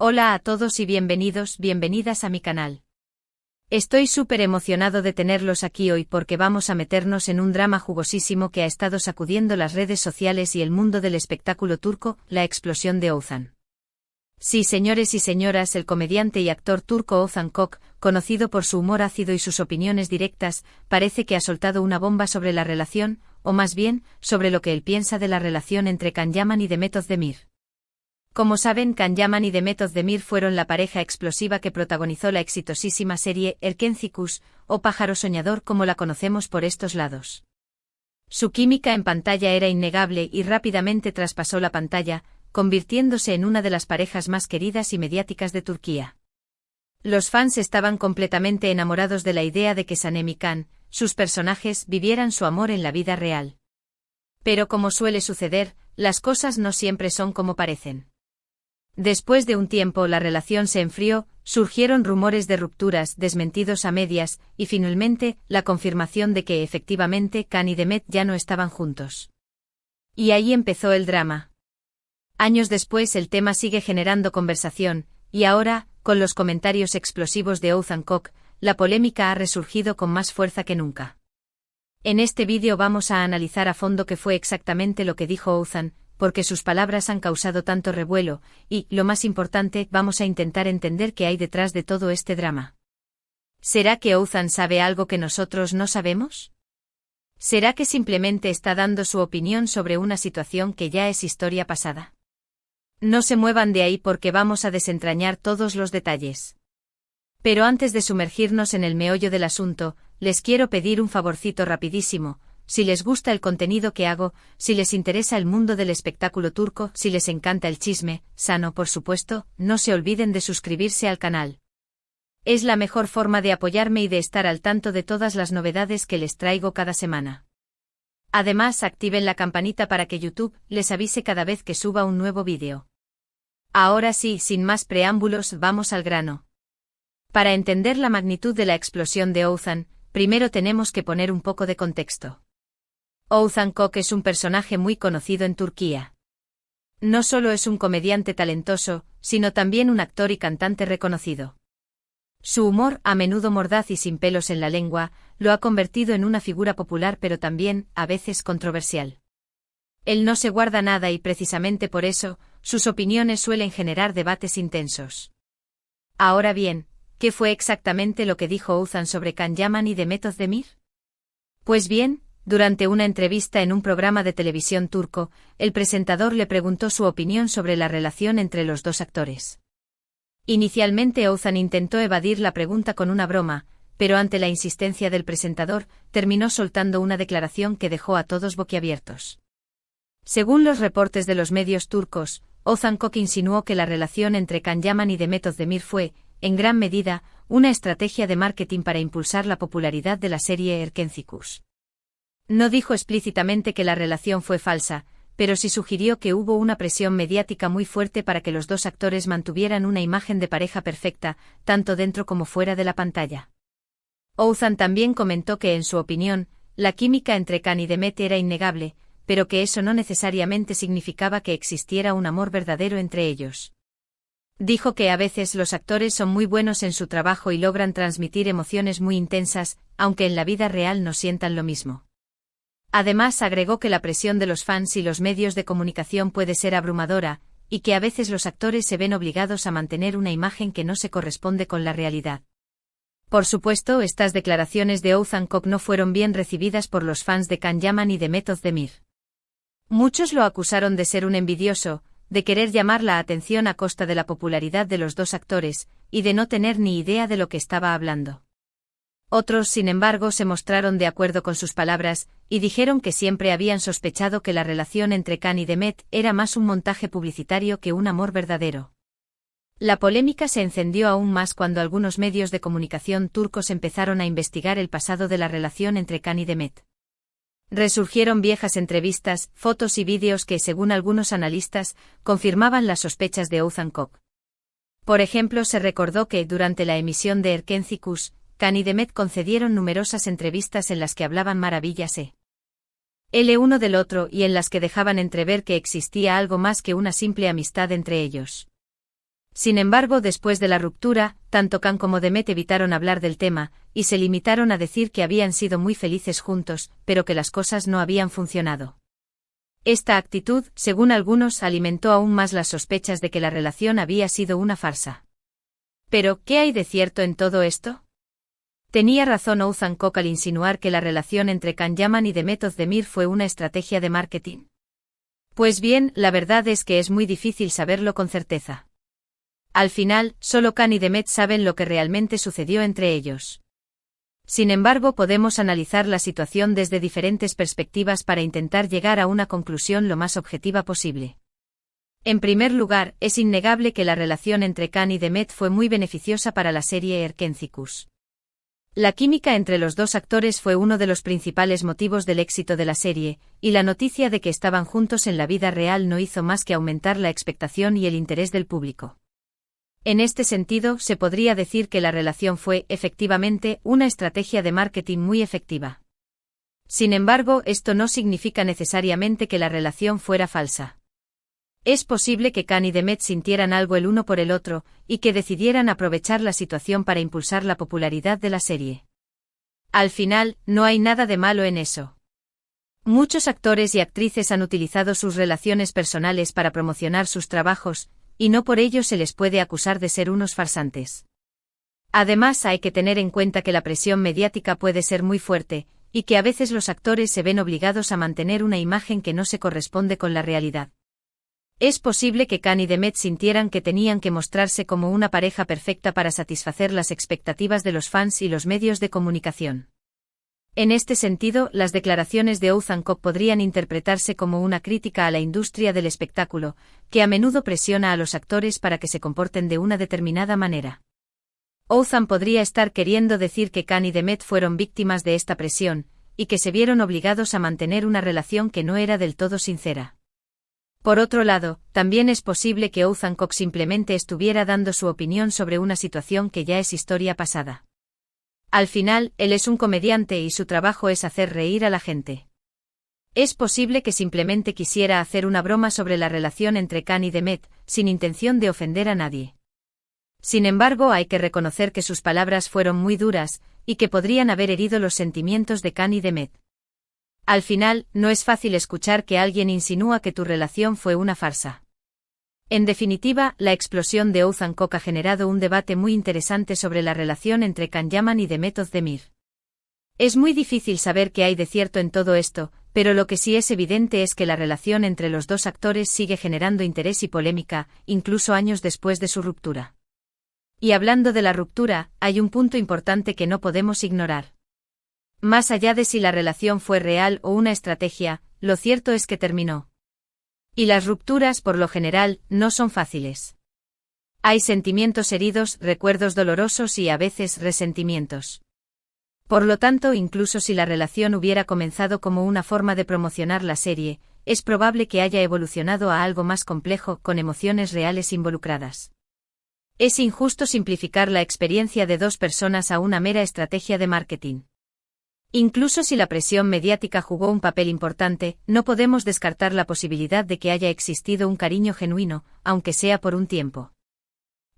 Hola a todos y bienvenidas a mi canal. Estoy súper emocionado de tenerlos aquí hoy porque vamos a meternos en un drama jugosísimo que ha estado sacudiendo las redes sociales y el mundo del espectáculo turco, la explosión de Oğuzhan. Sí, señores y señoras, el comediante y actor turco Oğuzhan Koç, conocido por su humor ácido y sus opiniones directas, parece que ha soltado una bomba sobre la relación, o más bien, sobre lo que él piensa de la relación entre Can Yaman y Demet Özdemir. Como saben, Can Yaman y Demet Özdemir fueron la pareja explosiva que protagonizó la exitosísima serie Erkenci Kuş, o Pájaro Soñador como la conocemos por estos lados. Su química en pantalla era innegable y rápidamente traspasó la pantalla, convirtiéndose en una de las parejas más queridas y mediáticas de Turquía. Los fans estaban completamente enamorados de la idea de que Sanem y Can, sus personajes, vivieran su amor en la vida real. Pero como suele suceder, las cosas no siempre son como parecen. Después de un tiempo la relación se enfrió, surgieron rumores de rupturas, desmentidos a medias, y finalmente, la confirmación de que efectivamente Can y Demet ya no estaban juntos. Y ahí empezó el drama. Años después el tema sigue generando conversación, y ahora, con los comentarios explosivos de Oğuzhan Koç, la polémica ha resurgido con más fuerza que nunca. En este vídeo vamos a analizar a fondo qué fue exactamente lo que dijo Oğuzhan, porque sus palabras han causado tanto revuelo, y, lo más importante, vamos a intentar entender qué hay detrás de todo este drama. ¿Será que Oğuzhan sabe algo que nosotros no sabemos? ¿Será que simplemente está dando su opinión sobre una situación que ya es historia pasada? No se muevan de ahí porque vamos a desentrañar todos los detalles. Pero antes de sumergirnos en el meollo del asunto, les quiero pedir un favorcito rapidísimo. Si les gusta el contenido que hago, si les interesa el mundo del espectáculo turco, si les encanta el chisme, sano por supuesto, no se olviden de suscribirse al canal. Es la mejor forma de apoyarme y de estar al tanto de todas las novedades que les traigo cada semana. Además, activen la campanita para que YouTube les avise cada vez que suba un nuevo vídeo. Ahora sí, sin más preámbulos, vamos al grano. Para entender la magnitud de la explosión de Oğuzhan, primero tenemos que poner un poco de contexto. Oğuzhan Koç es un personaje muy conocido en Turquía. No solo es un comediante talentoso, sino también un actor y cantante reconocido. Su humor, a menudo mordaz y sin pelos en la lengua, lo ha convertido en una figura popular pero también, a veces, controversial. Él no se guarda nada y precisamente por eso, sus opiniones suelen generar debates intensos. Ahora bien, ¿qué fue exactamente lo que dijo Oğuzhan sobre Can Yaman y Demet Özdemir? Pues bien, durante una entrevista en un programa de televisión turco, el presentador le preguntó su opinión sobre la relación entre los dos actores. Inicialmente Oğuzhan intentó evadir la pregunta con una broma, pero ante la insistencia del presentador, terminó soltando una declaración que dejó a todos boquiabiertos. Según los reportes de los medios turcos, Oğuzhan Koç insinuó que la relación entre Can Yaman y Demet Özdemir fue, en gran medida, una estrategia de marketing para impulsar la popularidad de la serie Erkenci Kuş. No dijo explícitamente que la relación fue falsa, pero sí sugirió que hubo una presión mediática muy fuerte para que los dos actores mantuvieran una imagen de pareja perfecta, tanto dentro como fuera de la pantalla. Oğuzhan también comentó que en su opinión, la química entre Can y Demet era innegable, pero que eso no necesariamente significaba que existiera un amor verdadero entre ellos. Dijo que a veces los actores son muy buenos en su trabajo y logran transmitir emociones muy intensas, aunque en la vida real no sientan lo mismo. Además agregó que la presión de los fans y los medios de comunicación puede ser abrumadora, y que a veces los actores se ven obligados a mantener una imagen que no se corresponde con la realidad. Por supuesto, estas declaraciones de Oğuzhan Koç no fueron bien recibidas por los fans de Can Yaman y Demet Özdemir. Muchos lo acusaron de ser un envidioso, de querer llamar la atención a costa de la popularidad de los dos actores, y de no tener ni idea de lo que estaba hablando. Otros, sin embargo, se mostraron de acuerdo con sus palabras, y dijeron que siempre habían sospechado que la relación entre Can y Demet era más un montaje publicitario que un amor verdadero. La polémica se encendió aún más cuando algunos medios de comunicación turcos empezaron a investigar el pasado de la relación entre Can y Demet. Resurgieron viejas entrevistas, fotos y vídeos que, según algunos analistas, confirmaban las sospechas de Oğuzhan Koç. Por ejemplo, se recordó que, durante la emisión de Erkenci Kuş, Can y Demet concedieron numerosas entrevistas en las que hablaban maravillas el uno del otro y en las que dejaban entrever que existía algo más que una simple amistad entre ellos. Sin embargo, después de la ruptura, tanto Can como Demet evitaron hablar del tema, y se limitaron a decir que habían sido muy felices juntos, pero que las cosas no habían funcionado. Esta actitud, según algunos, alimentó aún más las sospechas de que la relación había sido una farsa. Pero, ¿qué hay de cierto en todo esto? Tenía razón Oğuzhan Koç al insinuar que la relación entre Can Yaman y Demet Özdemir fue una estrategia de marketing. Pues bien, la verdad es que es muy difícil saberlo con certeza. Al final, solo Can y Demet saben lo que realmente sucedió entre ellos. Sin embargo, podemos analizar la situación desde diferentes perspectivas para intentar llegar a una conclusión lo más objetiva posible. En primer lugar, es innegable que la relación entre Can y Demet fue muy beneficiosa para la serie Erkenci. La química entre los dos actores fue uno de los principales motivos del éxito de la serie, y la noticia de que estaban juntos en la vida real no hizo más que aumentar la expectación y el interés del público. En este sentido, se podría decir que la relación fue, efectivamente, una estrategia de marketing muy efectiva. Sin embargo, esto no significa necesariamente que la relación fuera falsa. Es posible que Can y Demet sintieran algo el uno por el otro, y que decidieran aprovechar la situación para impulsar la popularidad de la serie. Al final, no hay nada de malo en eso. Muchos actores y actrices han utilizado sus relaciones personales para promocionar sus trabajos, y no por ello se les puede acusar de ser unos farsantes. Además, hay que tener en cuenta que la presión mediática puede ser muy fuerte, y que a veces los actores se ven obligados a mantener una imagen que no se corresponde con la realidad. Es posible que Can y Demet sintieran que tenían que mostrarse como una pareja perfecta para satisfacer las expectativas de los fans y los medios de comunicación. En este sentido, las declaraciones de Oğuzhan Koç podrían interpretarse como una crítica a la industria del espectáculo, que a menudo presiona a los actores para que se comporten de una determinada manera. Oğuzhan podría estar queriendo decir que Can y Demet fueron víctimas de esta presión, y que se vieron obligados a mantener una relación que no era del todo sincera. Por otro lado, también es posible que Oğuzhan Koç simplemente estuviera dando su opinión sobre una situación que ya es historia pasada. Al final, él es un comediante y su trabajo es hacer reír a la gente. Es posible que simplemente quisiera hacer una broma sobre la relación entre Can y Demet, sin intención de ofender a nadie. Sin embargo, hay que reconocer que sus palabras fueron muy duras, y que podrían haber herido los sentimientos de Can y Demet. Al final, no es fácil escuchar que alguien insinúa que tu relación fue una farsa. En definitiva, la explosión de Oğuzhan Koç ha generado un debate muy interesante sobre la relación entre Can Yaman y Demet Özdemir. Es muy difícil saber qué hay de cierto en todo esto, pero lo que sí es evidente es que la relación entre los dos actores sigue generando interés y polémica, incluso años después de su ruptura. Y hablando de la ruptura, hay un punto importante que no podemos ignorar. Más allá de si la relación fue real o una estrategia, lo cierto es que terminó. Y las rupturas, por lo general, no son fáciles. Hay sentimientos heridos, recuerdos dolorosos y a veces resentimientos. Por lo tanto, incluso si la relación hubiera comenzado como una forma de promocionar la serie, es probable que haya evolucionado a algo más complejo, con emociones reales involucradas. Es injusto simplificar la experiencia de dos personas a una mera estrategia de marketing. Incluso si la presión mediática jugó un papel importante, no podemos descartar la posibilidad de que haya existido un cariño genuino, aunque sea por un tiempo.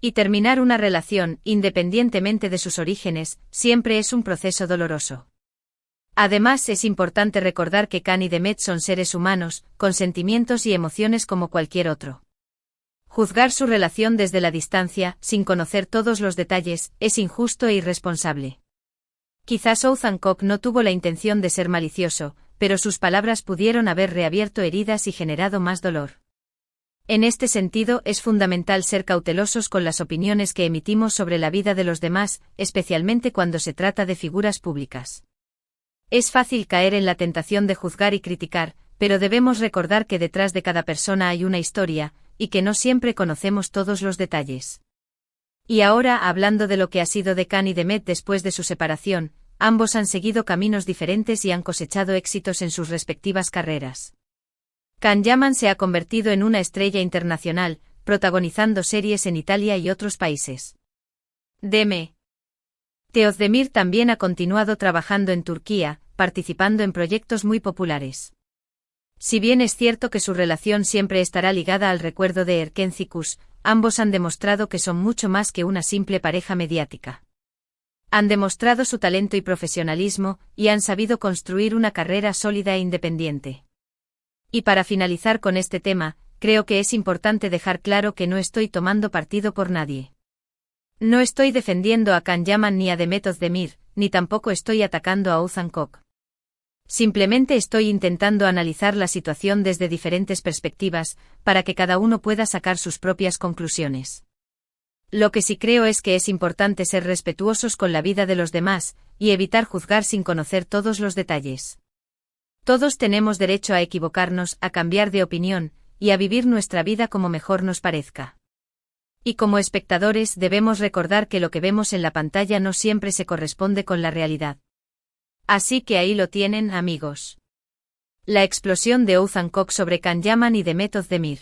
Y terminar una relación, independientemente de sus orígenes, siempre es un proceso doloroso. Además, es importante recordar que Can y Demet son seres humanos, con sentimientos y emociones como cualquier otro. Juzgar su relación desde la distancia, sin conocer todos los detalles, es injusto e irresponsable. Quizás Oğuzhan Koç no tuvo la intención de ser malicioso, pero sus palabras pudieron haber reabierto heridas y generado más dolor. En este sentido, es fundamental ser cautelosos con las opiniones que emitimos sobre la vida de los demás, especialmente cuando se trata de figuras públicas. Es fácil caer en la tentación de juzgar y criticar, pero debemos recordar que detrás de cada persona hay una historia, y que no siempre conocemos todos los detalles. Y ahora, hablando de lo que ha sido de Can y Demet después de su separación, ambos han seguido caminos diferentes y han cosechado éxitos en sus respectivas carreras. Can Yaman se ha convertido en una estrella internacional, protagonizando series en Italia y otros países. Demet Özdemir también ha continuado trabajando en Turquía, participando en proyectos muy populares. Si bien es cierto que su relación siempre estará ligada al recuerdo de Erkenci, ambos han demostrado que son mucho más que una simple pareja mediática. Han demostrado su talento y profesionalismo, y han sabido construir una carrera sólida e independiente. Y para finalizar con este tema, creo que es importante dejar claro que no estoy tomando partido por nadie. No estoy defendiendo a Can Yaman ni a Demet Özdemir, ni tampoco estoy atacando a Oğuzhan Koç. Simplemente estoy intentando analizar la situación desde diferentes perspectivas, para que cada uno pueda sacar sus propias conclusiones. Lo que sí creo es que es importante ser respetuosos con la vida de los demás, y evitar juzgar sin conocer todos los detalles. Todos tenemos derecho a equivocarnos, a cambiar de opinión, y a vivir nuestra vida como mejor nos parezca. Y como espectadores debemos recordar que lo que vemos en la pantalla no siempre se corresponde con la realidad. Así que ahí lo tienen, amigos. La explosión de Oğuzhan Koç sobre Can Yaman y Demet Özdemir.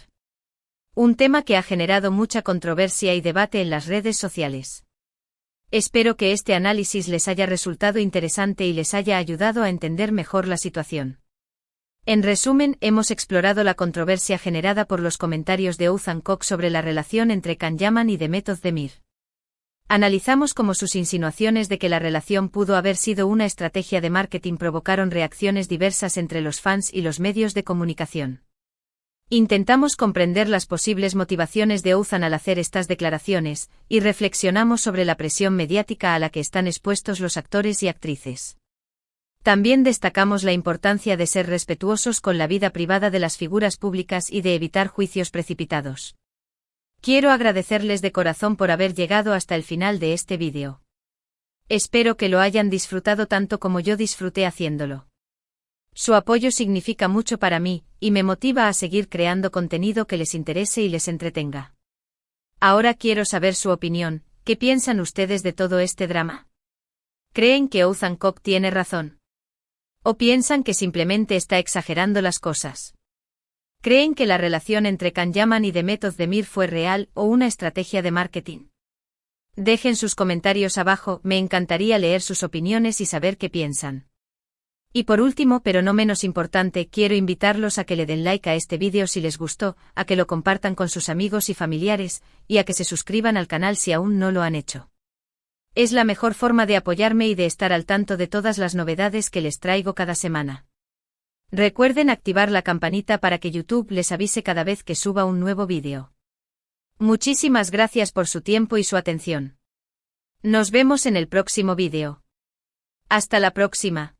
Un tema que ha generado mucha controversia y debate en las redes sociales. Espero que este análisis les haya resultado interesante y les haya ayudado a entender mejor la situación. En resumen, hemos explorado la controversia generada por los comentarios de Oğuzhan Koç sobre la relación entre Can Yaman y Demet Özdemir. Analizamos cómo sus insinuaciones de que la relación pudo haber sido una estrategia de marketing provocaron reacciones diversas entre los fans y los medios de comunicación. Intentamos comprender las posibles motivaciones de Oğuzhan al hacer estas declaraciones, y reflexionamos sobre la presión mediática a la que están expuestos los actores y actrices. También destacamos la importancia de ser respetuosos con la vida privada de las figuras públicas y de evitar juicios precipitados. Quiero agradecerles de corazón por haber llegado hasta el final de este vídeo. Espero que lo hayan disfrutado tanto como yo disfruté haciéndolo. Su apoyo significa mucho para mí, y me motiva a seguir creando contenido que les interese y les entretenga. Ahora quiero saber su opinión. ¿Qué piensan ustedes de todo este drama? ¿Creen que Oğuzhan Koç tiene razón? ¿O piensan que simplemente está exagerando las cosas? ¿Creen que la relación entre Can Yaman y Demet Özdemir fue real o una estrategia de marketing? Dejen sus comentarios abajo, me encantaría leer sus opiniones y saber qué piensan. Y por último, pero no menos importante, quiero invitarlos a que le den like a este vídeo si les gustó, a que lo compartan con sus amigos y familiares, y a que se suscriban al canal si aún no lo han hecho. Es la mejor forma de apoyarme y de estar al tanto de todas las novedades que les traigo cada semana. Recuerden activar la campanita para que YouTube les avise cada vez que suba un nuevo vídeo. Muchísimas gracias por su tiempo y su atención. Nos vemos en el próximo vídeo. Hasta la próxima.